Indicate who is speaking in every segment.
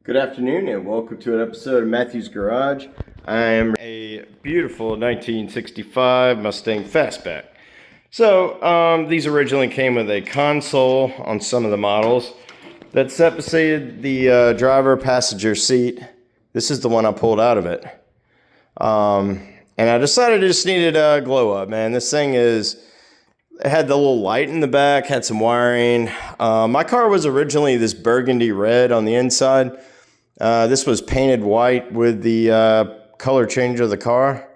Speaker 1: Good afternoon and welcome to an episode of Mathew's Garage. I am a beautiful 1965 Mustang Fastback. So these originally came with a console on some of the models that separated the driver passenger seat. This is the one I pulled out of it. And I decided it just needed a glow up, man. This thing it had the little light in the back, had some wiring. My car was originally this burgundy red on the inside. This was painted white with the color change of the car.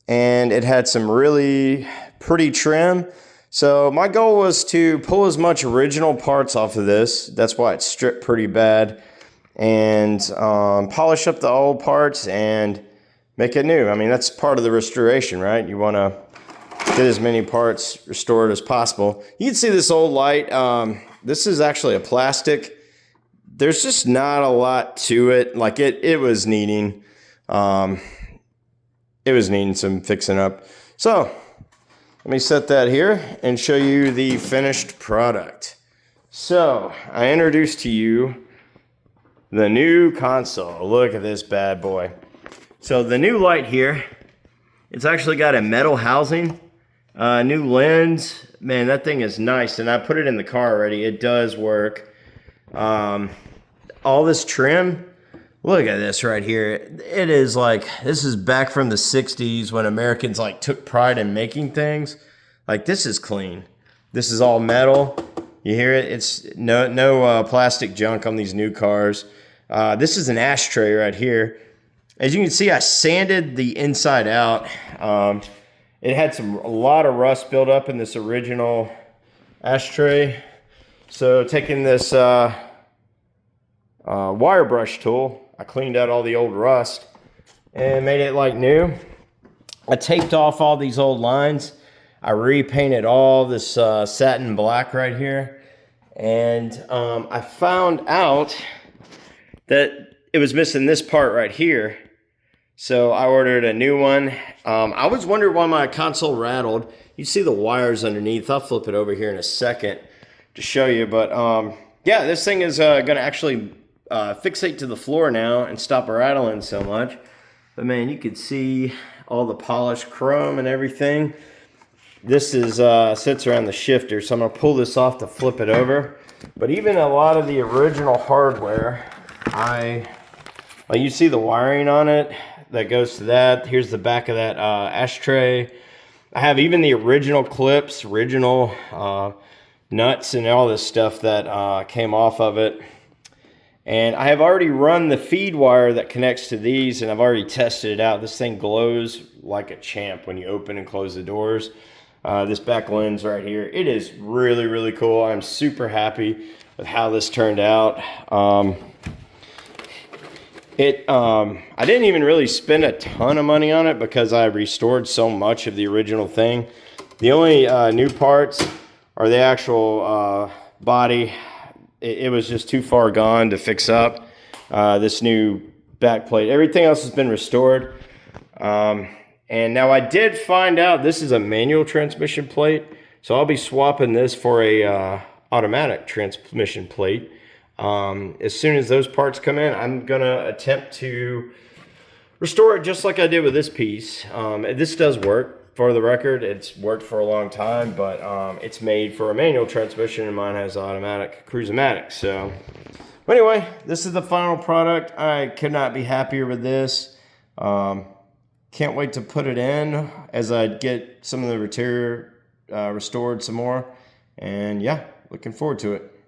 Speaker 1: And it had some really pretty trim. So my goal was to pull as much original parts off of this. That's why it's stripped pretty bad. And polish up the old parts and make it new. I mean, that's part of the restoration, right? You want to get as many parts restored as possible. You can see this old light. This is actually a plastic. There's just not a lot to it. Like it was needing some fixing up. So let me set that here and show you the finished product. So I introduced to you the new console. Look at this bad boy. So the new light here, it's actually got a metal housing. New lens, man, that thing is nice, and I put it in the car already. It does work. All this trim, look at this right here. It is like, this is back from the 60s when Americans like took pride in making things. Like, this is clean. This is all metal. You hear it? It's no plastic junk on these new cars. This is an ashtray right here. As you can see, I sanded the inside out. It had a lot of rust built up in this original ashtray. So taking this wire brush tool, I cleaned out all the old rust and made it like new. I taped off all these old lines. I repainted all this satin black right here. And I found out that it was missing this part right here. So I ordered a new one. I was wondering why my console rattled. You see the wires underneath. I'll flip it over here in a second to show you. But yeah, this thing is going to actually fixate to the floor now and stop rattling so much. But man, you can see all the polished chrome and everything. This is sits around the shifter, so I'm going to pull this off to flip it over. But even a lot of the original hardware, you see the wiring on it that goes to that. Here's the back of that ashtray. I have even the original clips, original nuts and all this stuff that came off of it. And I have already run the feed wire that connects to these, and I've already tested it out. This thing glows like a champ when you open and close the doors. This back lens right here, it is really, really cool. I'm super happy with how this turned out. I didn't even really spend a ton of money on it because I restored so much of the original thing. The only new parts are the actual body. It was just too far gone to fix up. This new back plate. Everything else has been restored. And now I did find out this is a manual transmission plate. So I'll be swapping this for a automatic transmission plate. As soon as those parts come in, I'm gonna attempt to restore it just like I did with this piece. This does work. For the record, it's worked for a long time, but it's made for a manual transmission, and mine has automatic cruise-o-matic. So anyway, this is the final product. I could not be happier with this. Can't wait to put it in as I get some of the interior restored some more. And yeah, looking forward to it.